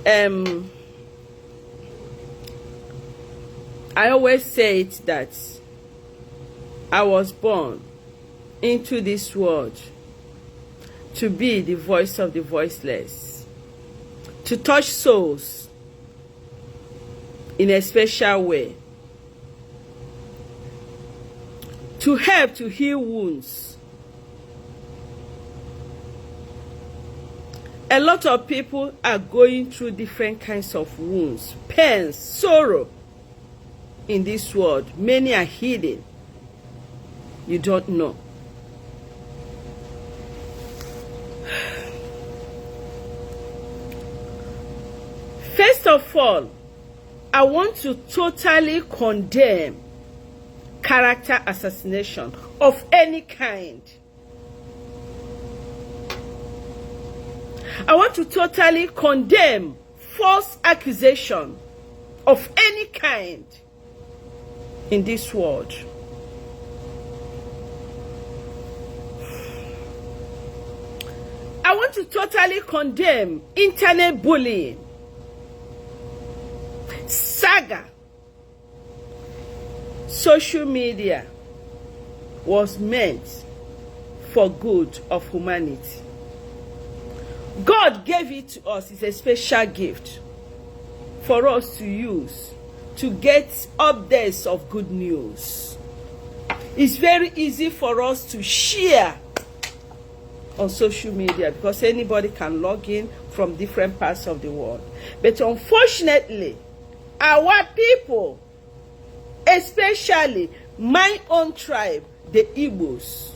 I always say it that I was born into this world to be the voice of the voiceless, to touch souls in a special way, to help to heal wounds. A lot of people are going through different kinds of wounds, pains, sorrow in this world. Many are hidden. You don't know. First of all, I want to totally condemn character assassination of any kind. I want to totally condemn false accusation of any kind in this world. I want to totally condemn internet bullying, saga. Social media was meant for good of humanity. God gave it to us. It's a special gift for us to use to get updates of good news. It's very easy for us to share on social media because anybody can log in from different parts of the world. But unfortunately, our people, especially my own tribe, the Igbos,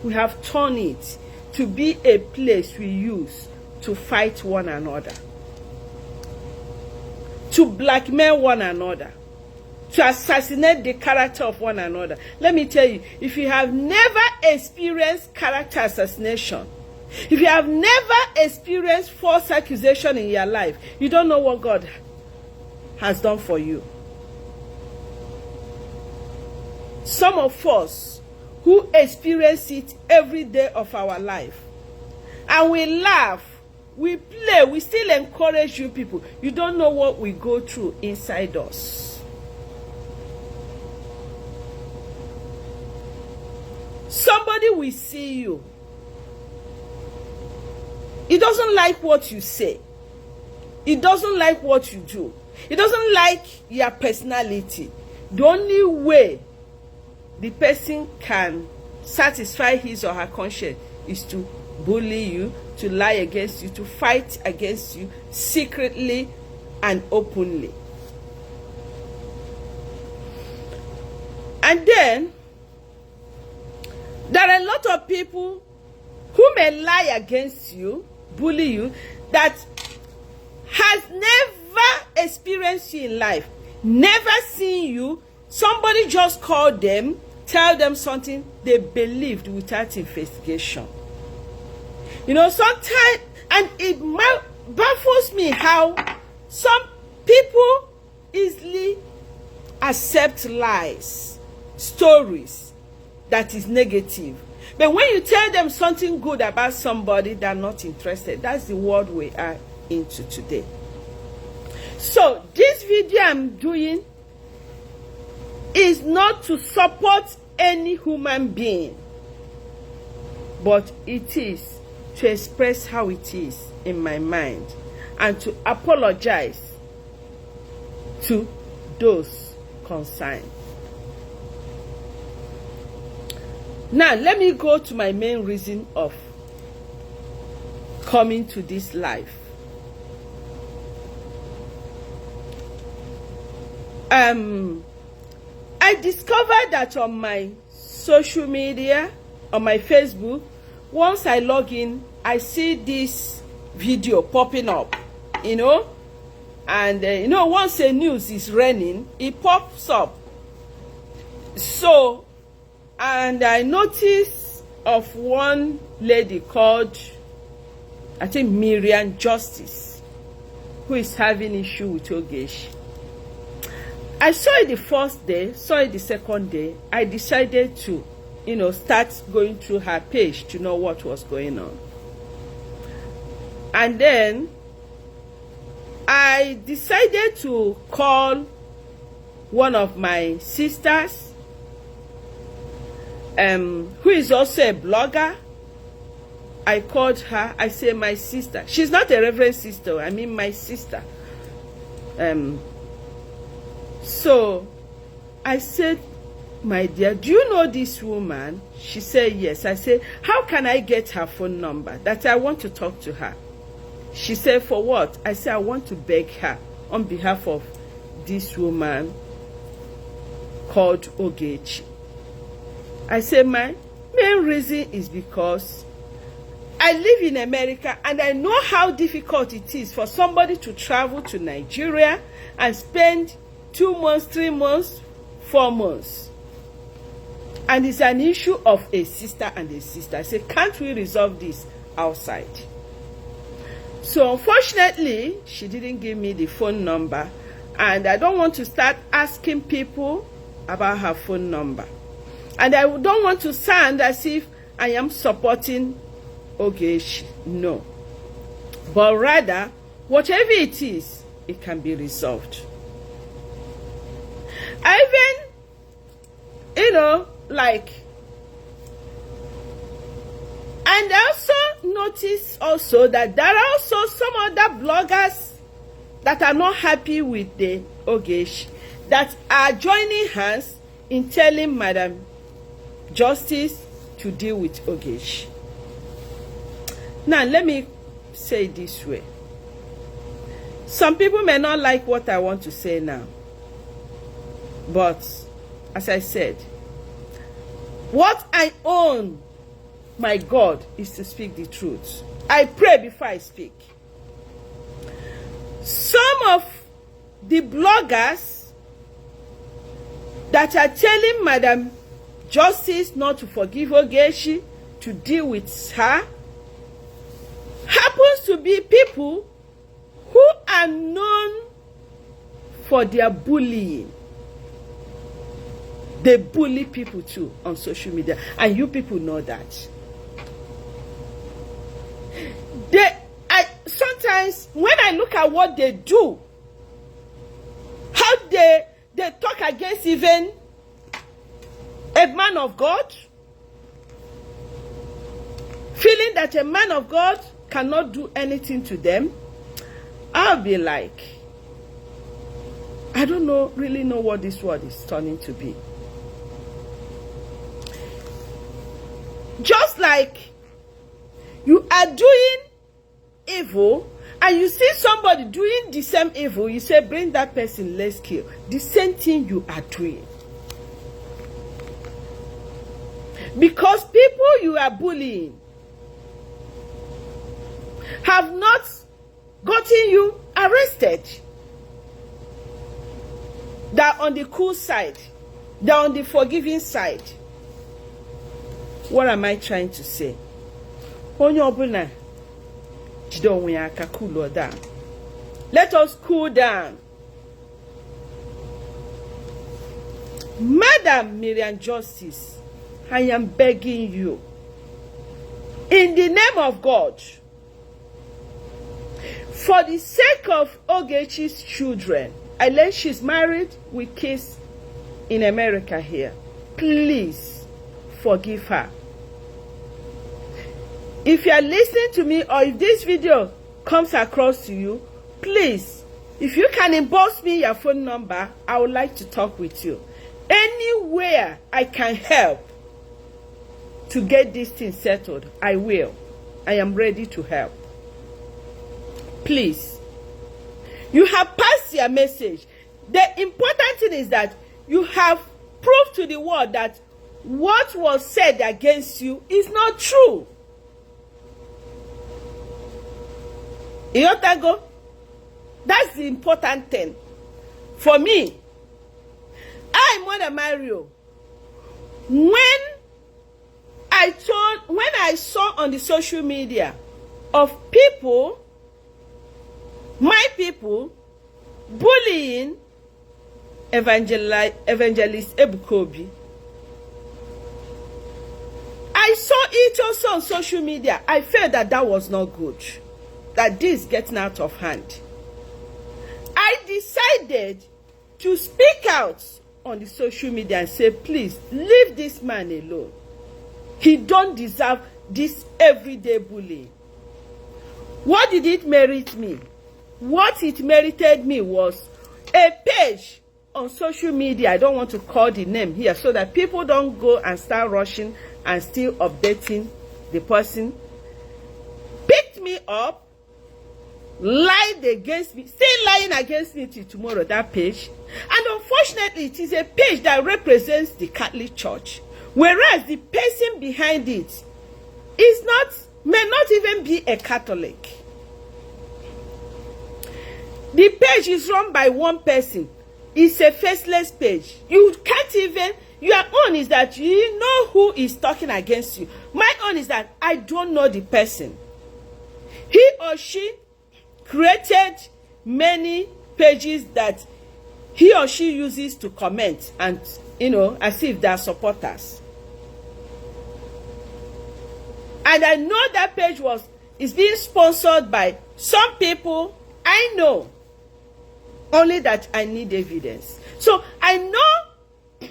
we have turned it to be a place we use to fight one another, to blackmail one another, to assassinate the character of one another. Let me tell you, if you have never experienced character assassination, if you have never experienced false accusation in your life, you don't know what God has done for you. Some of us who experience it every day of our life, and we laugh, we play, we still encourage you people. You don't know what we go through inside us. Somebody will see you. He doesn't like what you say. He doesn't like what you do. He doesn't like your personality. The only way the person can satisfy his or her conscience is to bully you, to lie against you, to fight against you secretly and openly. And then there are a lot of people who may lie against you, bully you, that has never experienced you in life, never seen you. Somebody just called them, tell them something they believed without investigation. You know, sometimes, and it baffles me how some people easily accept lies, stories that is negative. But when you tell them something good about somebody, they're not interested. That's the world we are into today. So this video I'm doing is not to support any human being, but it is to express how it is in my mind and to apologize to those concerned. Now, let me go to my main reason of coming to this life. I discovered that on my social media, on my Facebook, once I log in, I see this video popping up, you know, and you know, once a news is running, it pops up. So, and I noticed of one lady called, I think, Miriam Justice, who is having issue with Ogechi. I saw it the first day, saw it the second day. I decided to, you know, start going through her page to know what was going on. And then I decided to call one of my sisters, who is also a blogger. I called her. I say, my sister. She's not a reverend sister. I mean, my sister. So I said, my dear, do you know this woman? She said, yes. I said, how can I get her phone number? That I want to talk to her. She said, for what? I said, I want to beg her on behalf of this woman called Ogechi. I said, my main reason is because I live in America and I know how difficult it is for somebody to travel to Nigeria and spend 2 months, 3 months, 4 months. And it's an issue of a sister and a sister. I said, can't we resolve this outside? So unfortunately, she didn't give me the phone number, and I don't want to start asking people about her phone number. And I don't want to sound as if I am supporting Ogechi. No. But rather, whatever it is, it can be resolved. I even, and I also notice also that there are also some other bloggers that are not happy with the Ogechi, that are joining hands in telling Madam Justice to deal with Ogechi. Now, let me say it this way. Some people may not like what I want to say now. But, as I said, what I own, my God, is to speak the truth. I pray before I speak. Some of the bloggers that are telling Madam Justice not to forgive Ogechi, to deal with her, happens to be people who are known for their bullying. They bully people too on social media, and you people know that. Sometimes when I look at what they do, how they talk against even a man of God, feeling that a man of God cannot do anything to them, I'll be like, I don't really know what this world is turning to be. Just like you are doing evil and you see somebody doing the same evil, you say, bring that person, let's kill. The same thing you are doing. Because people you are bullying have not gotten you arrested. They're on the cool side. They're on the forgiving side. What am I trying to say? Onye obuna jide onwe ya aka, cool down. Let us cool down. Madam Miriam Justice, I am begging you, in the name of God, for the sake of Ogechi's children, unless she's married with kids in America here, please forgive her. If you are listening to me, or if this video comes across to you, please, if you can inbox me your phone number, I would like to talk with you. Anywhere I can help to get this thing settled, I will. I am ready to help. Please. You have passed your message. The important thing is that you have proved to the world that what was said against you is not true. Iotago, that's the important thing. For me, I, Mother Mario, when I saw on the social media of people, my people, bullying evangelist Ebukobi, I saw it also on social media. I felt that that was not good. That this is getting out of hand. I decided to speak out on the social media and say, please, leave this man alone. He don't deserve this everyday bullying. What did it merit me? What it merited me was a page on social media. I don't want to call the name here so that people don't go and start rushing and still updating the person. Picked me up, lied against me, still lying against me till tomorrow, that page. And unfortunately, it is a page that represents the Catholic Church. Whereas the person behind it is not, may not even be a Catholic. The page is run by one person. It's a faceless page. You can't even, your own is that you know who is talking against you. My own is that I don't know the person. He or she created many pages that he or she uses to comment and, you know, as if they are supporters. And I know that page is being sponsored by some people I know. Only that I need evidence. So I know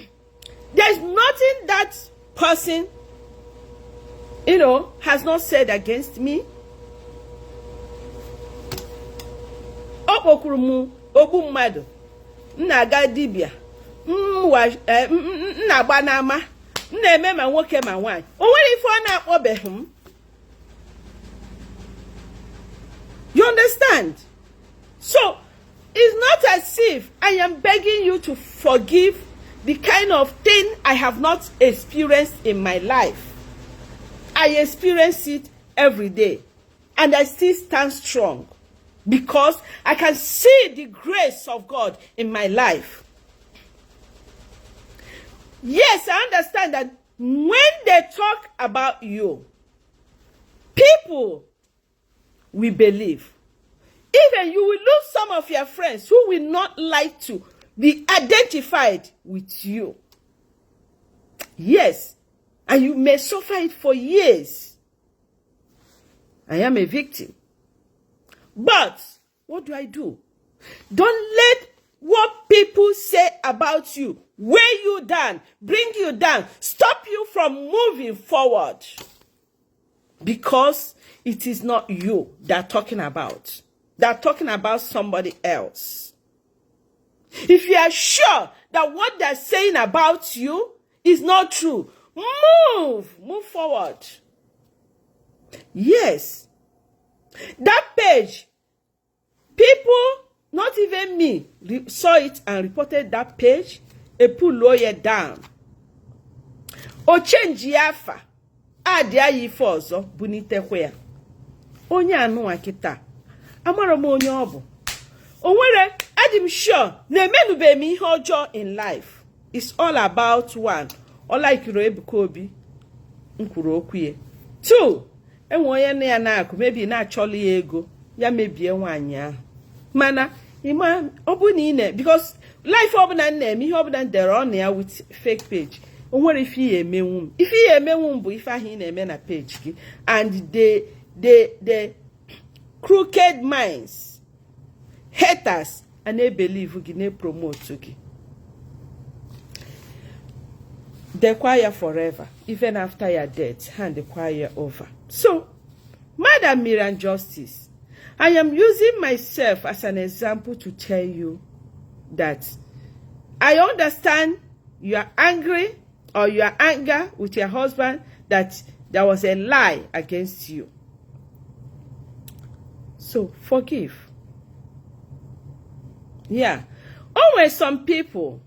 there's nothing that person, you know, has not said against me. Opokurumu obu mmadu nnaga dibia nnagba n'ama nna-eme ma nwoke ma nwanyị o nwere ife ọ na-akpọbeghị m. You understand? So it's not as if I am begging you to forgive the kind of thing I have not experienced in my life. I experience it every day and I still stand strong because I can see the grace of God in my life. Yes, I understand that when they talk about you, people will believe. Even you will lose some of your friends who will not like to be identified with you. Yes, and you may suffer it for years. I am a victim. But what do? Don't let what people say about you weigh you down, bring you down, stop you from moving forward. Because it is not you they're talking about. They're talking about somebody else. If you are sure that what they're saying about you is not true, move forward. Yes. That page, people, not even me, saw it and reported that page. A pull lawyer down. Ochenji afa. Adia yifozo bunite kwea. Onye anu akita. Amara mo onye obu. Onwere, I'm sure, na menube mi ihe ọjọọ in life. It's all about one. Ola ikiro ebuka obi. Nkwuru okwu ye. Two, enwe onye na ya na-akụ, maybe na-achọli ego, ya mebie nwaanyị ahụ. Mana, ima, obu niile, because life ọbụla na-eme ihe ọbụla dere on ya with fake page. Onwere ife ihe emenwu m. Ife ihe emenwu m bụ ife ahụ ị na-eme na page gị. And the crooked minds, haters, and they believe you can promote you. The choir forever, even after your death, hand the choir over. So, Madam Miriam Justice, I am using myself as an example to tell you that I understand you are angry or you are angry with your husband that there was a lie against you. So, forgive. Yeah. Always some people,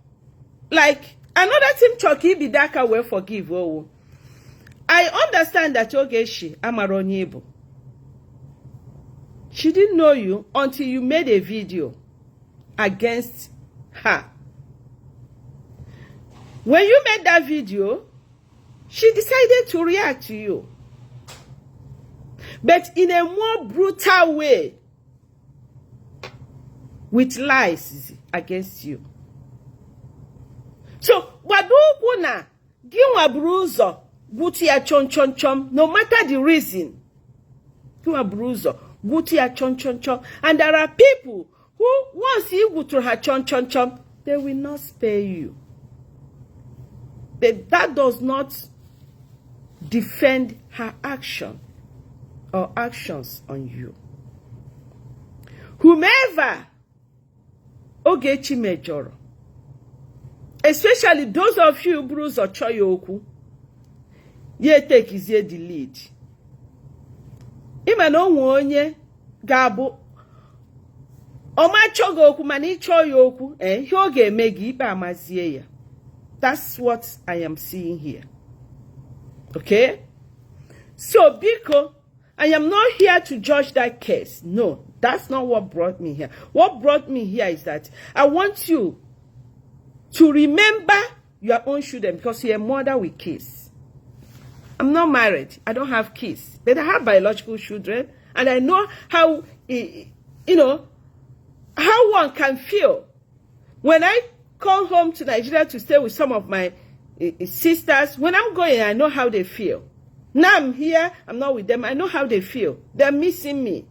like another team Chucky Bidaka will forgive. Oh, I understand that Ogechi Amaronyibo. She didn't know you until you made a video against her. When you made that video, she decided to react to you. But in a more brutal way. With lies against you. So, wadukuna giwa bruzo gutia chon, no matter the reason. Giwa bruzo gutia chon. And there are people who once you go to her chon, they will not spare you. That does not defend her action or actions on you. Whomever Ogechi mejọrọ, especially those of you Bruce or Choyoku, ye take izie the lead. Ima no onye gabo Oma chogo okwu mana ịchọ ya okwu, ihe ọ ga-eme gị ikpe amazie ya. That's what I am seeing here. Okay? So, biko, I am not here to judge that case. No, that's not what brought me here. What brought me here is that I want you to remember your own children because you're a mother with kids. I'm not married. I don't have kids. But I have biological children. And I know how, how one can feel. When I come home to Nigeria to stay with some of my sisters, when I'm going, I know how they feel. Now I'm here, I'm not with them. I know how they feel. They're missing me.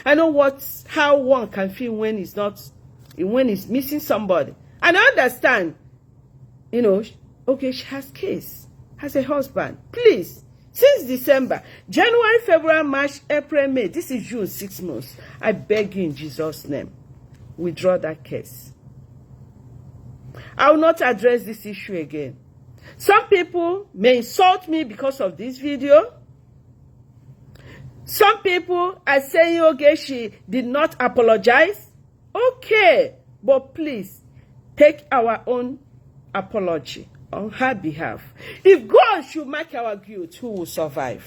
I know how one can feel when he's missing somebody. And I understand, okay, she has kids, has a husband. Please, since December, January, February, March, April, May, this is June, 6 months. I beg you in Jesus' name, withdraw that case. I will not address this issue again. Some people may insult me because of this video. Some people are saying, okay, she did not apologize. Okay, but please take our own apology on her behalf. If God should mark our guilt, who will survive?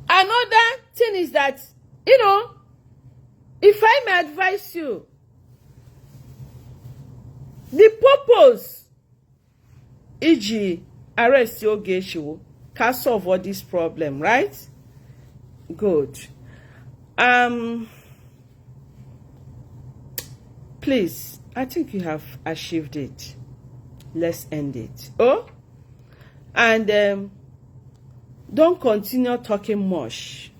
Another thing is that, if I may advise you, the purpose e.g. arrest Ogechi can solve all this problem, right? Good. Please, I think you have achieved it. Let's end it. Oh? And don't continue talking much.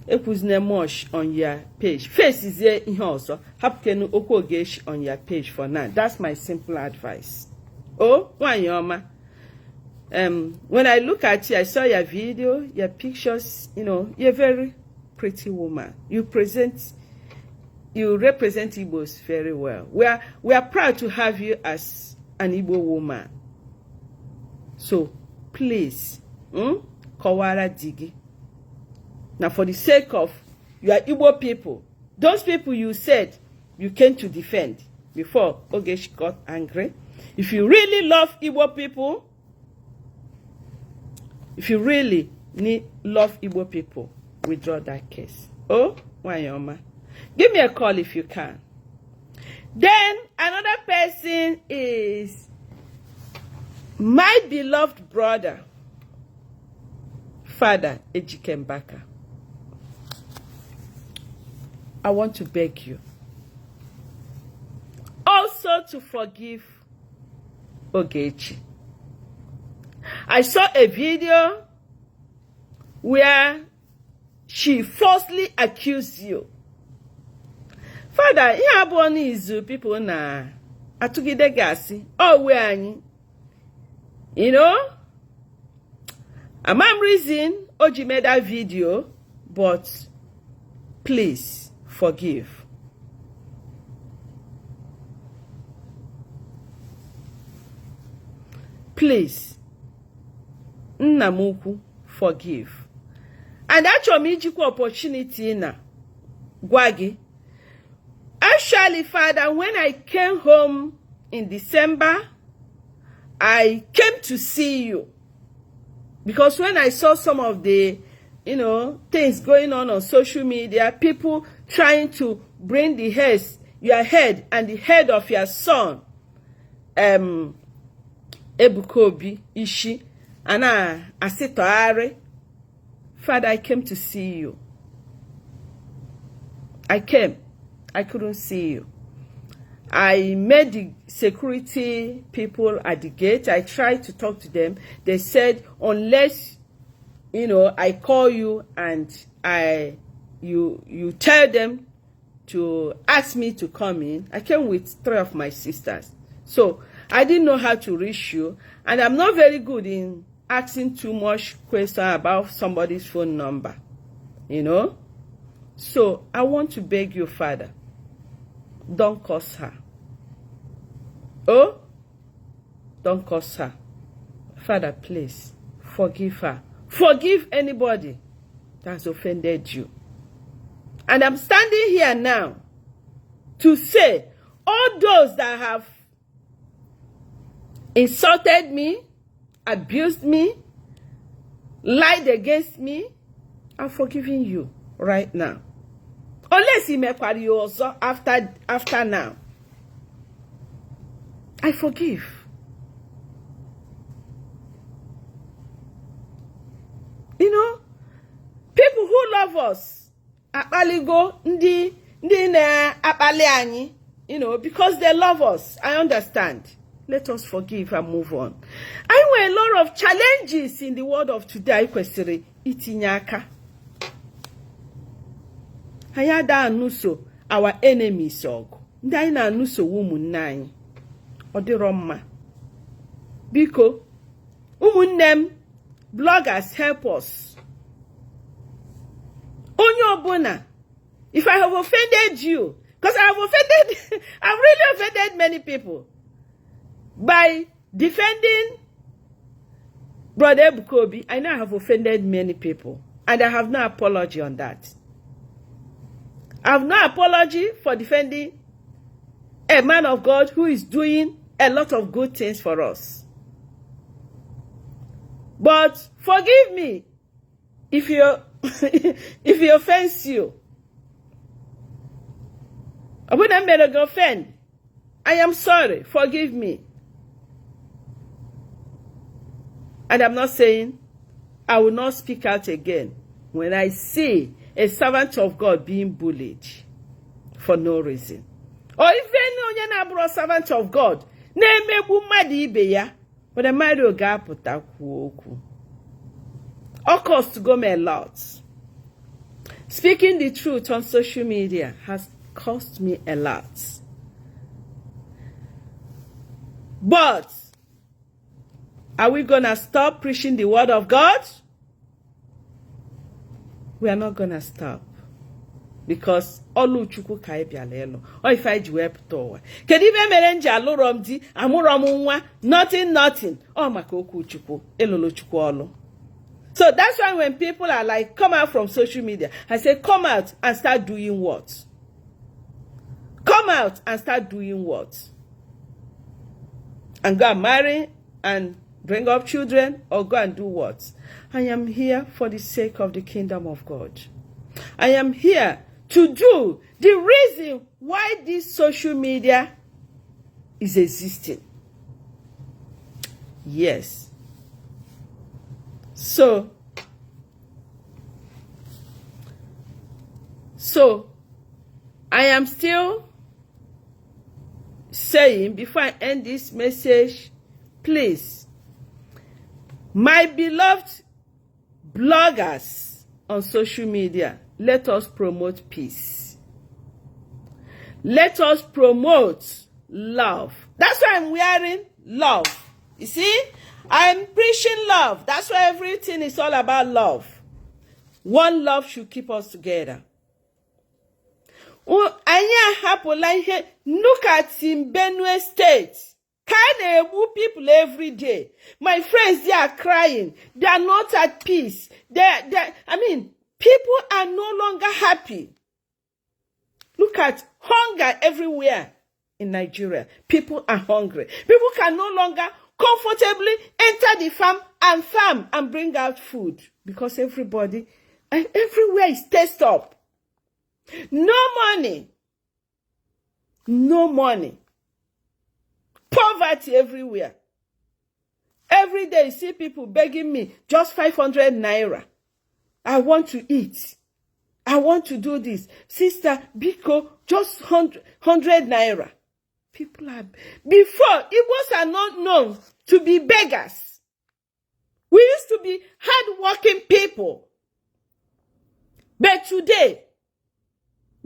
Ekuzne much on your page. Face is here also. Hapkenu Ogechi on your page for now. That's my simple advice. Oh, Wanyoma. When I look at you, I saw your video, your pictures, you're a very pretty woman. You represent Igbos very well. We are proud to have you as an Igbo woman. So please, Kawara Digi. Now, for the sake of your Igbo people, those people you said you came to defend before Ogechi got angry. If you really love Igbo people, withdraw that case. Oh, Wanyoma. Give me a call if you can. Then another person is my beloved brother, Father Ogechi Mbaka. I want to beg you also to forgive Ogechi. I saw a video where she falsely accused you. Father, ihe abụọ n'izu people na atụgide gasị. Oh, where anyị? I'm reason Oji made that video, but please forgive. Please, Nnamuku, forgive. And actually, opportunity na Gwagi. Actually, Father, when I came home in December, I came to see you. Because when I saw some of the, things going on social media, people trying to bring your head and the head of your son, Ebukobi, Ishi, and Asitoare. Father, I came to see you. I came. I couldn't see you. I met the security people at the gate. I tried to talk to them. They said, unless, I call you and I you tell them to ask me to come in. I came with 3 of my sisters. So I didn't know how to reach you. And I'm not very good in asking too much question about somebody's phone number. You know? So I want to beg you, Father, don't curse her. Oh? Don't curse her. Father, please, forgive her. Forgive anybody that's offended you. And I'm standing here now to say, all those that have insulted me, abused me, lied against me, I'm forgiving you right now. Unless you make you also after now. I forgive. You know, people who love us, you know, because they love us. I understand. Let us forgive and move on. I know a lot of challenges in the world of today. Itinyaka. Hayada anuso our enemies og. Ndaina anuso woman nine. Odiroma. Biko. Umunnem bloggers help us. Onyo Bona. If I have offended you, because I have offended, I've really offended many people by defending Brother Bukobi. I know I have offended many people, and I have no apology on that. I have no apology for defending a man of God who is doing a lot of good things for us. But forgive me if if he offends you. I wouldn't make a offend. I am sorry. Forgive me. And I'm not saying I will not speak out again when I see a servant of God being bullied for no reason. Or even when a servant of God, but the Mario Gapota Kuoku. All cost to go me a lot. Speaking the truth on social media has cost me a lot. But are we gonna stop preaching the word of God? We are not gonna stop. Because olu chukwu ka ibialelo. O if I web to. Kedibe merenja aluromdi amuromunwa nothing. Oh makoku chukwu elolo chukwu olu. So that's why when people are like, come out from social media, I say, come out and start doing what? Come out and start doing what? And go and marry and bring up children, or go and do what? I am here for the sake of the kingdom of God. I am here to do the reason why this social media is existing. Yes. So I am still saying, before I end this message, please, my beloved bloggers on social media, let us promote peace. Let us promote love. That's why I'm wearing love. You see? I'm preaching love. That's why everything is all about love. One love should keep us together. Look at in Benue State. Kind of people every day. My friends, they are crying. They are not at peace. People are no longer happy. Look at hunger everywhere in Nigeria. People are hungry. People can no longer comfortably enter the farm and bring out food, because everybody and everywhere is test up. No money, poverty everywhere. Every day you see people begging me just 500 naira. I want to eat. I want to do this. Sister Biko, just 100 naira. People are, before, Igbos are not known to be beggars. We used to be hard-working people. But today,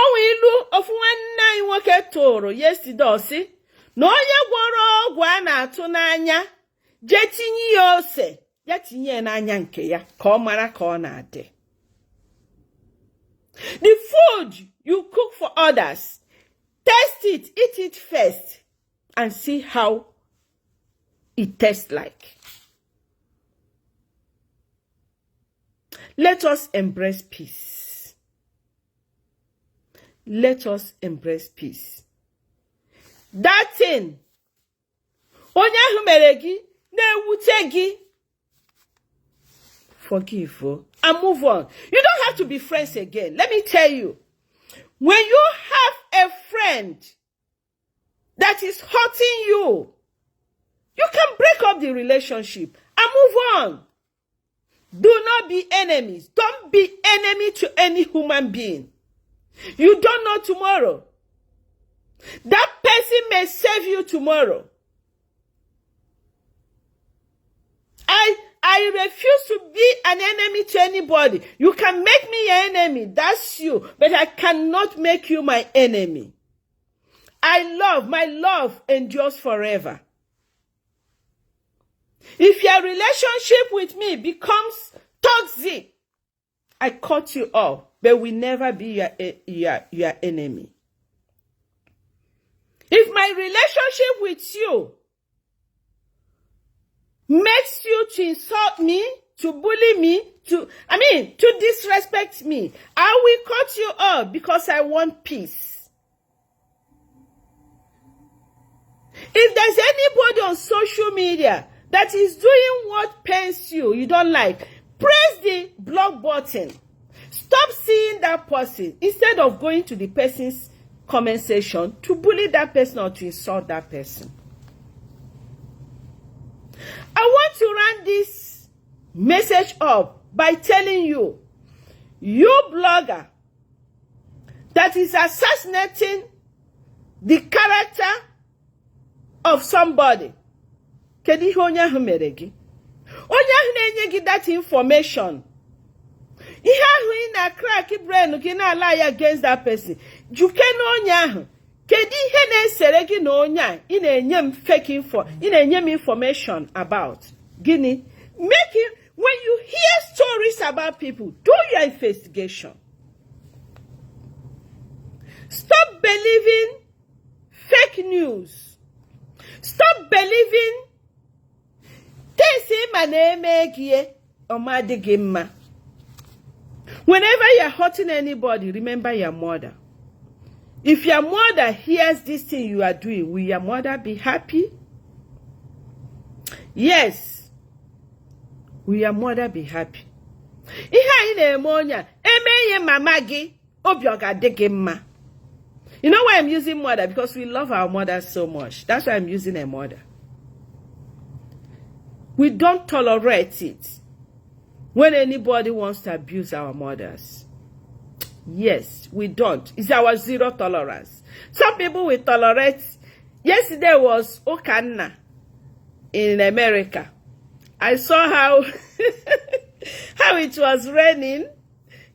Onwe ilu ofu nwanne anyị nwoke tụrụ yesterday osi na onye gwọrọ ọgwụ a na-atụ n'anya je tinye ya ose ya tinye n'anya nke ya ka ọ mara ka ọ na-adị. The food you cook for others, taste it, eat it first, and see how it tastes like. Let us embrace peace. Let us embrace peace. That thing, onye ahụ mere gị na-ewute gị, forgive and move on. You don't have to be friends again. Let me tell you, when you have a friend that is hurting you, you can break up the relationship and move on. Do not be enemies. Don't be enemy to any human being. You don't know tomorrow. That person may save you tomorrow. I refuse to be an enemy to anybody. You can make me your enemy, that's you, but I cannot make you my enemy. My love endures forever. If your relationship with me becomes toxic, I cut you off, but will never be your enemy. If my relationship with you makes you to insult me, to bully me, to disrespect me, I will cut you off because I want peace. If there's anybody on social media that is doing what pains you, you don't like, press the block button. Stop seeing that person instead of going to the person's comment section to bully that person or to insult that person. I want to run this message up by telling you, you blogger that is assassinating the character of somebody. Kedu ihe onye ahụ mere gị? Onye ahụ na-enye gị that information. Ihe ahụ ị na-crack brain gị na-lie against that person. Juke na onye ahụ. Kedu ihe na-esere gị na onye a ị na-enye m fake info, ị na-enye m information about? Gịnị? When you hear stories about people, do your investigation. Stop believing fake news. Stop believing whenever you're hurting anybody, remember your mother. If your mother hears this thing you are doing, will your mother be happy? Yes. Will your mother be happy? You know why I'm using mother? Because we love our mother so much. That's why I'm using a mother. We don't tolerate it when anybody wants to abuse our mothers. Yes, we don't. It's our zero tolerance. Some people will tolerate. Yesterday was Okanna in America. I saw how how it was raining.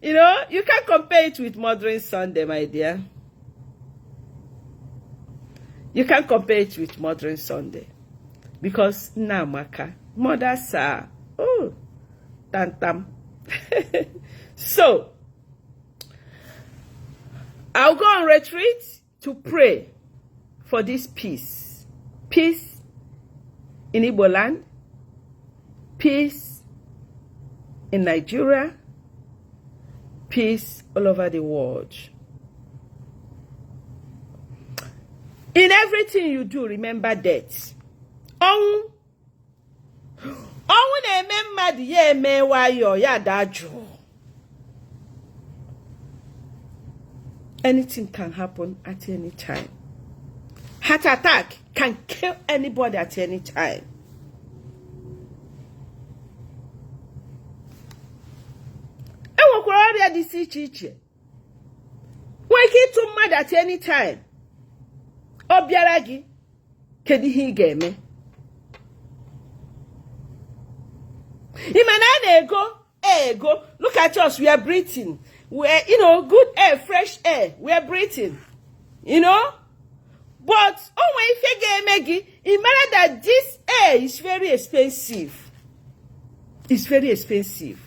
You know, you can't compare it with Mothering Sunday, my dear. You can't compare it with Mothering Sunday. Because Mbaka, mothers are, oh, tantam. So, I'll go on retreat to pray for this peace. Peace in Igbo land. Peace in Nigeria. Peace all over the world. In everything you do, remember death. Anything can happen at any time. Heart attack can kill anybody at any time. Wake too mad at any time. Obiaragi kedihi game. Ego. Look at us. We are breathing. We're, good air, fresh air. We are breathing. But if you imagine that this air is very expensive. It's very expensive.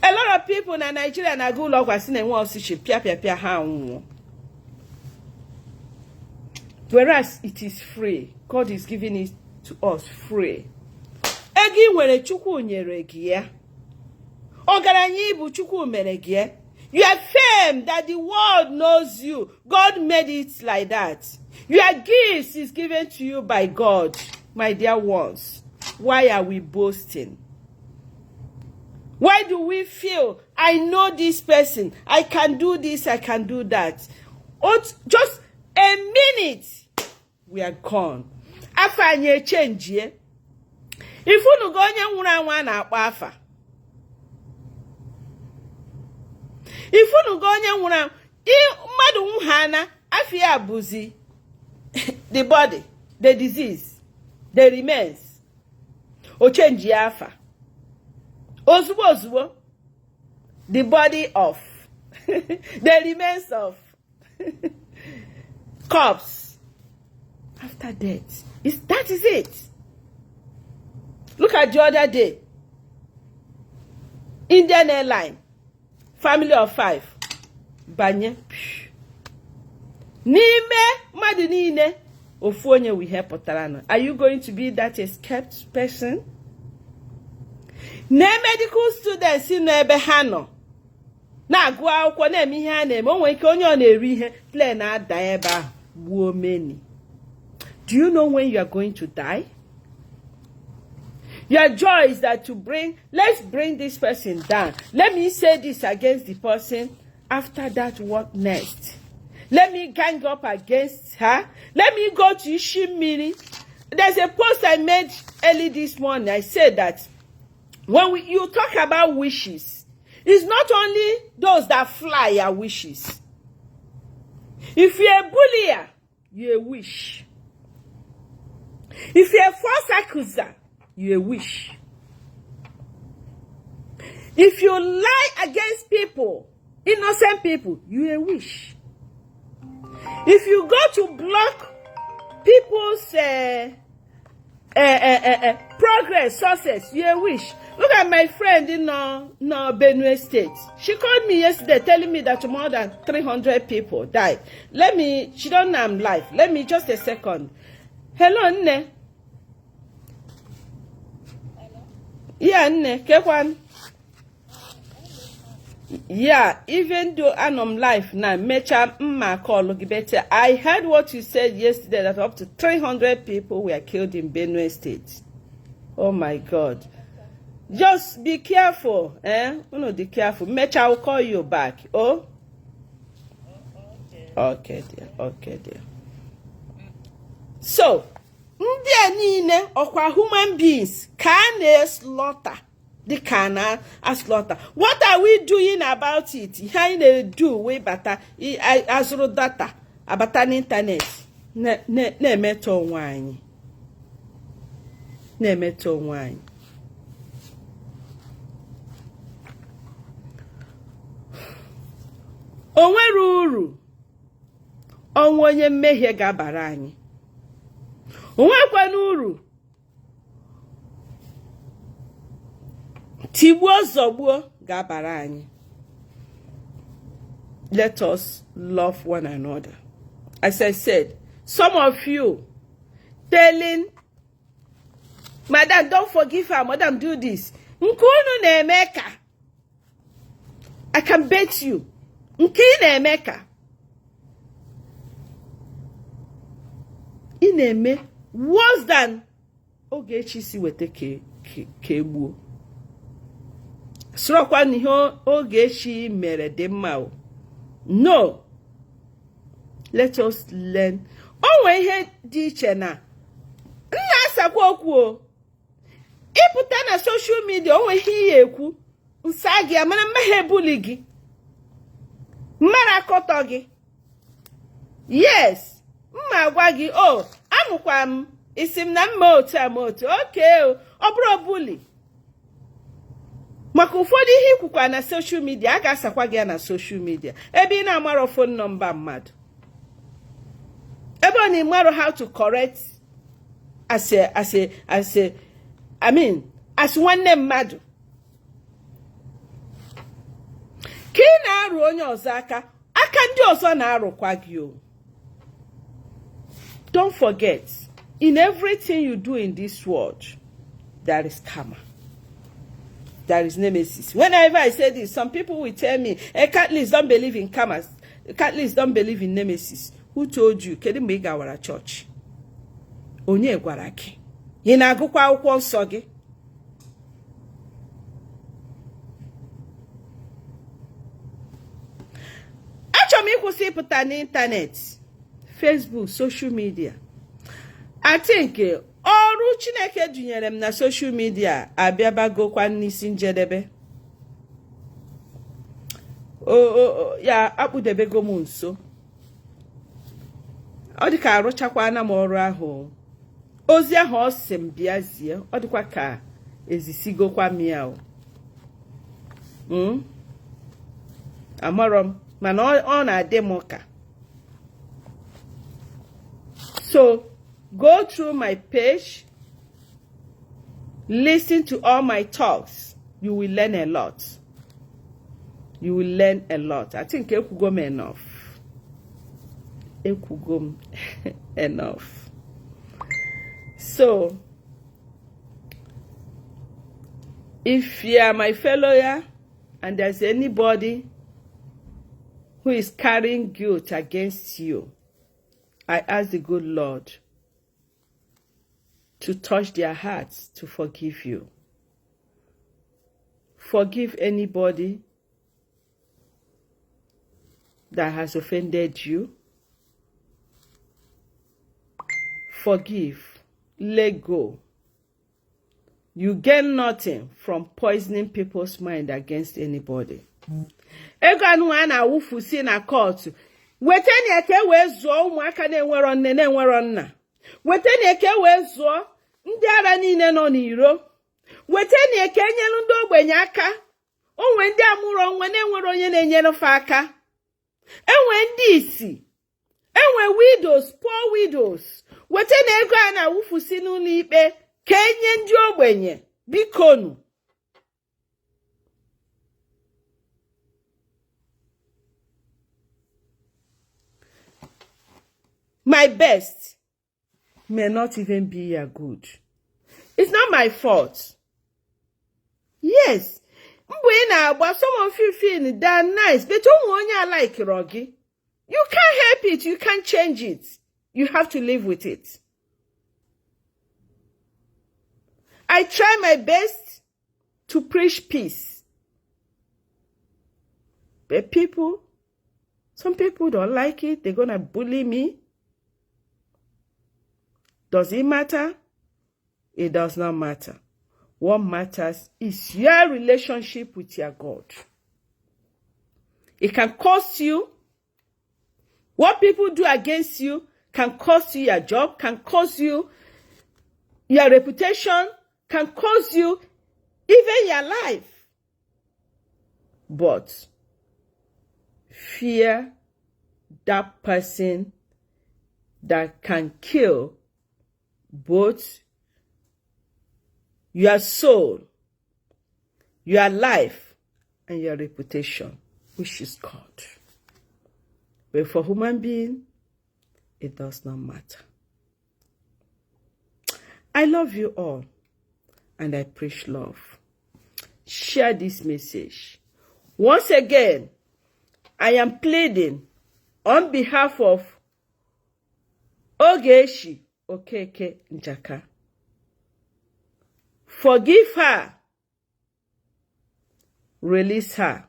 A lot of people in Nigeria and go love us in one situation. Whereas it is free. God is giving it to us free. Egi nwere chukwu nyere gi ya. Ogaranya ibu chukwu mere gi ya. Your fame that the world knows you. God made it like that. Your gifts is given to you by God, my dear ones. Why are we boasting? Why do we feel, I know this person, I can do this, I can do that? Just a minute, we are gone. Afa nye change ye. If you go nye nwura anwa na akpa afa. If you go nye nwura, madu nhana afi abuzi the body, the disease, the remains. O change ya afa. Ozubo, the body of, the remains of corpse after death. That is it. Look at the other day. Indian airline, family of 5. Banye. Nime madinine ofonye we help otarano. Are you going to be that escaped person? Ne medical students in ebe hano. Na agụ akwụkwọ na eme ihe a na-eme onwe ike onye ọ na-eri ihe Pled na-ada ebe a gbuo many. Do you know when you are going to die? Your joy is that let's bring this person down. Let me say this against the person. After that, what next? Let me gang up against her. Let me go to Ishimiri. There's a post I made early this morning. I said that when you talk about wishes, it's not only those that fly are wishes. If you're a bullier, you a wish. If you're a false accuser, you a wish. If you lie against people, innocent people, you a wish. If you go to block people's progress, success, you wish. Look at my friend in Benue State. She called me yesterday telling me that more than 300 people died. She don't know I'm live. Let me just a second. Hello, Nne. Hello? Yeah, Nne. Kekwan. Yeah, even though I'm live now, I heard what you said yesterday that up to 300 people were killed in Benue State. Oh my God. Just be careful, be careful. Mecha, I will call you back. Oh? Okay, dear. So, human beings can slaughter. They can slaughter. What are we doing about it? How they do way better? Azuro data about an internet. Ne meto wine. Onwere uru onwe onye mmehie ga-abara anyị. Onwekwana uru tigbuo zọgbuo ga-abara anyị. Let us love one another. As I said, some of you telling Madam, don't forgive her. Madam, do this. Nkunu na-emeka. I can bet you. Nke na-emeka. Ị na-eme worse than Ogechi si wete kegbuo. Srokwa n'ihe Ogechi mere dị mma o. No. Let us learn. Onwe ihe dị iche na nna asakwa okwu o. Ịpụta na social media onwe ihe ya ekwu. Nsa gị amana mmehie buli gị. Mmara akọtọ gị. Yes. Mma gwa gị, oh, amụkwa m isi m na mma otu ama otu. Okay o. Ọ bụrụ buli. Maka ụfọdụ ihe ikwukwa na social media, a ga-asakwa gị na social media. Ebe ị na-amaro phone number mmadụ. Ebe ọ na-amaro how to correct as nwanne mmadụ. Ka ị na-arụ onye ọzọ aka ndị ọzọ na-arụkwa gị o. Don't forget, in everything you do in this world, there is karma. There is nemesis. Whenever I say this, some people will tell me, hey, Catholics don't believe in karma. Catholics don't believe in nemesis. Who told you? Kedu mgbe ị gawara church? Onye gwara gị? Ị na-agụkwa akwụkwọ nsọ gị? Achọrọ m ịkwụsị ịpụta n'ịntanet, Facebook, social media. I think ọrụ Chineke dunyere m na social media abịabagokwa n'isi njedebe. Ya akpụdebego m nso. Ọ dịka arụchakwana m ọrụ ahụ. Ozi ahụ ọ sị m bịazie, ọ dịkwa ka ezisigokwa m ya o. Amarọ m, mana ọ na-adị m ụka. So, go through my page, listen to all my talks. You will learn a lot. You will learn a lot. I think ekwugom enough. Ekwugom enough. So, if you are my follower and there's anybody who is carrying guilt against you, I ask the good Lord to touch their hearts to forgive you. Forgive anybody that has offended you. Forgive. Let go. You gain nothing from poisoning people's mind against anybody. Ego anu ana awufusi na court. Weteni eke wee zụọ ụmụaka na-enwero nne na-enwero nna. Weteni eke wee zụọ ndị ara niile nọ n'iro. Weteni eke nyelu ndị ogbenye aka. Onwe ndị amụrụ onwe na-enwero onye na-enyere fa aka. Enwe ndị isi. Enwe widows, poor widows. Weteni ego a na-awufusi n'ụlọ ikpe Kenye ndị ogbenye bikonu. My best may not even be your good. It's not my fault. Yes. Some of you feel that nice, but don't like Rogi. You can't help it. You can't change it. You have to live with it. I try my best to preach peace. But some people don't like it. They're going to bully me. Does it matter? It does not matter. What matters is your relationship with your God. It can cost you. What people do against you can cost you your job, can cost you your reputation, can cost you even your life. But fear that person that can kill both your soul, your life, and your reputation, which is God. But for human being, it does not matter. I love you all, and I preach love. Share this message. Once again, I am pleading on behalf of Ogechi Okeke Njaka. Forgive her. Release her.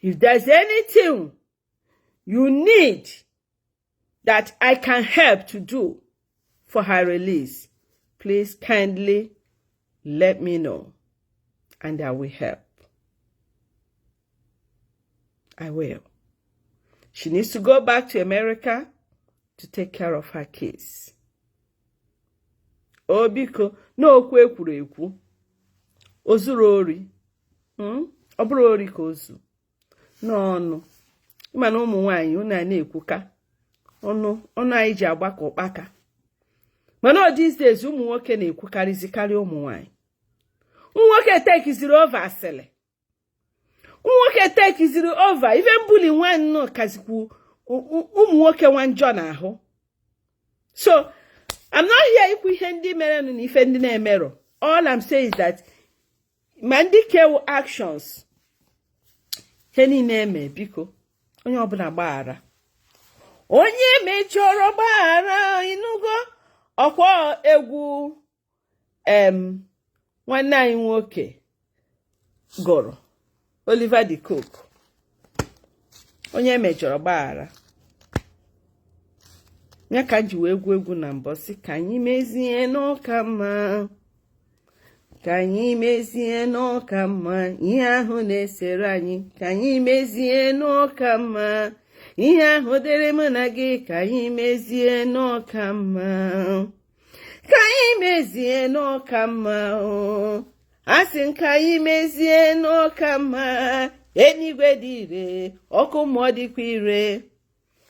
If there's anything you need that I can help to do for her release, please kindly let me know, and I will help. I will. She needs to go back to America to take care of her case. Obiko, no kwe kwuru ekwu. Ozuru ori. Oburu ori ka ozu. N'ọnụ. Ịma na ụmụ nwaanyị unu na-ekwuka. Ọnụ anyị ji agbakọ ụkpaka. Mana these days ụmụ nwoke na-ekwukarịzikarị ụmụ nwaanyị. Ụmụ nwoke tekiziri over asịlị. Ụmụ nwoke tekiziri over even bully nwaanyị nọ kazikwu ụmụ nwoke nwa njọ n'ahụ. So I'm not here ikwu ihe ndị mere na ife ndị na-emerụ. All I'm saying is that mandikewu actions he niile eme biko onye ọbụla gbaghara. Onye mejọrọ gbaghara inugo ọkwa egwu nwanne anyị nwoke gụrụ Oliver de Coke. Onye mejọrọ gbaghara. Ya ka ji wee egwu na mbọsị ka anyị mezie n'ọka mma. Ka anyị mezie n'ọka mma. Ihe ahụ na-esere anyị. Ka anyị mezie n'ọka mma. Ihe ahụ dịrị mụ na gị. Ka anyị mezie n'ọka mma. Ka anyị mezie n'ọka mma. Asị ka anyị mezie n'ọka mma. Enigwe dị ire. Ọkụ mmụọ dịkwa ire.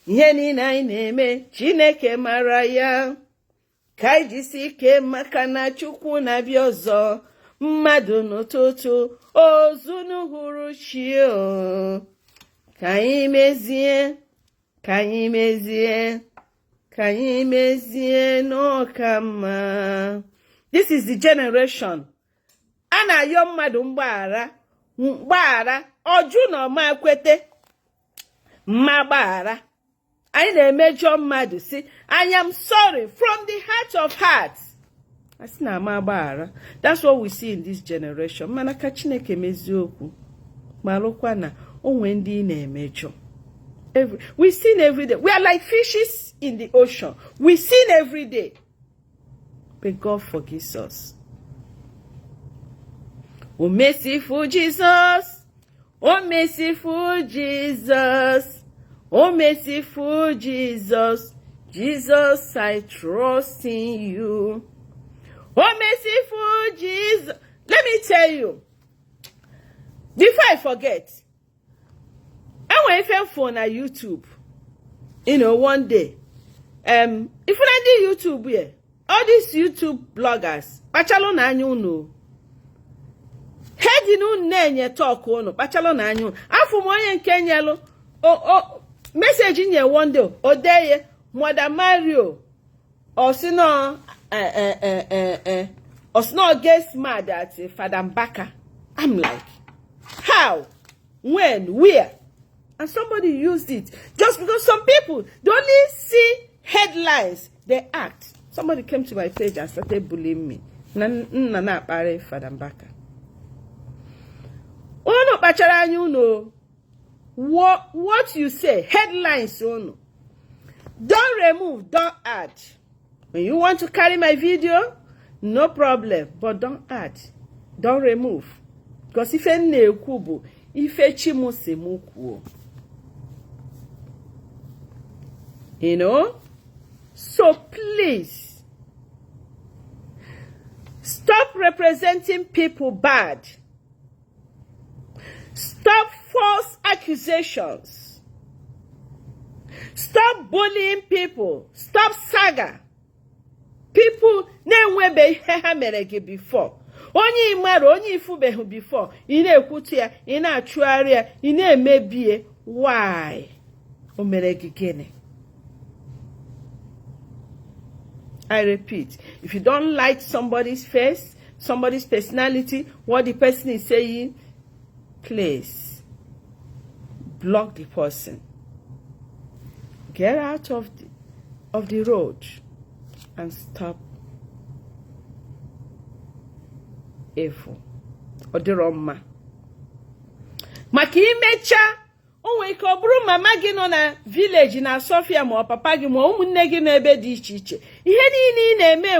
Ihe niile anyị na-eme Chineke mara ya. Ka anyị jisi ike maka na Chukwu na-abịa ọzọ. Mmadụ n'ụtụtụ ozu n'uhuruchi o. Ka anyị mezie. Ka anyị mezie. Ka anyị mezie n'ọka mma. This is the generation. A na-ayọ mmadụ mgbaghara. Ọjụ na ọma kwete. Mma gbaghara. I na-emejọ mmadụ si, I am sorry from the heart of hearts. Asị na ama gbaghara. That's what we see in this generation. Mana ka Chineke mezie okwu. Ma lụkwa na onwe ndị na-emejọ. We sin every day. We are like fishes in the ocean. We sin every day. But God forgives us. Oh merciful Jesus. Oh merciful Jesus. Oh merciful Jesus. Jesus, I trust in you. Oh merciful Jesus. Let me tell you. Before I forget. I went to phone on YouTube. One day. If you do YouTube here, all these YouTube bloggers, pachalo na anya unu. Heading unu na-enye talk unu, pachalo na anya unu. Afu m onye nke nyelu, message nye one day, odeye, Mother Mario, osino gets mad at Father Mbaka. I'm like, how? When? Where? And somebody used it. Just because some people, they only see headlines, they act. Somebody came to my page and started bullying me. Nana pare Father Mbaka. Oh no, bachara you know. What you say, headlines, oh no. Don't remove, don't add. When you want to carry my video, no problem, but don't add. Don't remove. Because if any kubu, if chimusi muku. You know? So please, stop representing people bad. Stop false accusations. Stop bullying people. Stop saga. People na-enwebe ihe ha mere gị before. Onye imara, onye ifubeghị before. Ị na-ekwutu ya, ị na-achụgharị ya, ị na-emebie. Why? O mere gị gịnị? I repeat, if you don't like somebody's face, somebody's personality, what the person is saying, please block the person. Get out of the road and stop evil. Odiroma. Maka imecha onwe ike ọ bụrụ mama gị nọ na village na Sofia ma papa gị ma ụmụnne gị n'ebe dị iche iche. Ihe niile ị na-eme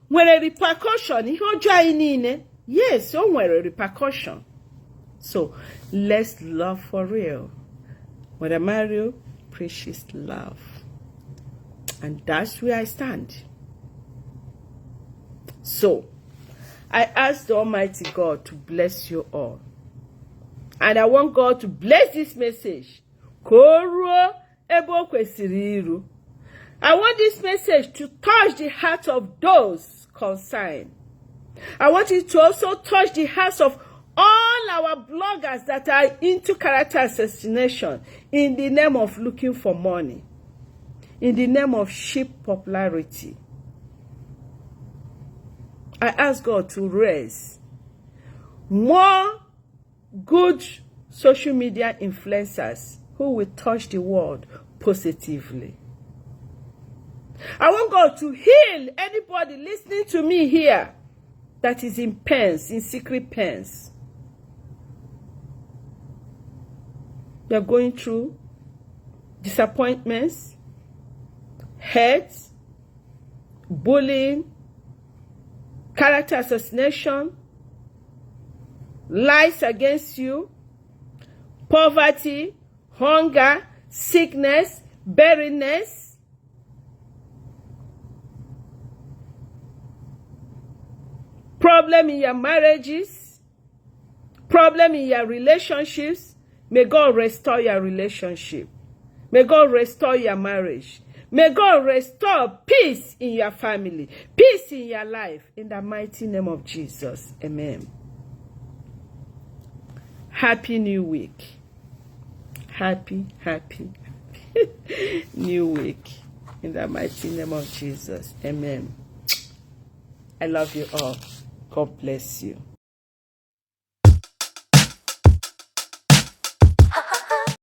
nwere repercussion. Ihe ọjọọ anyị niile. Yes, o nwere repercussion. So, let's love for real. Mother Mario preaches love. And that's where I stand. So, I ask the Almighty God to bless you all. And I want God to bless this message. I want this message to touch the heart of those concerned. I want it to also touch the hearts of all our bloggers that are into character assassination in the name of looking for money, in the name of cheap popularity. I ask God to raise more good social media influencers who will touch the world positively. I want God to heal anybody listening to me here that is in pains, in secret pains. You're going through disappointments, hate, bullying, character assassination, lies against you, poverty, hunger, sickness, barrenness. Problem in your marriages, problem in your relationships. May God restore your relationship. May God restore your marriage. May God restore peace in your family, peace in your life. In the mighty name of Jesus. Amen. Happy New Week. Happy New Week. In the mighty name of Jesus. Amen. I love you all. God bless you.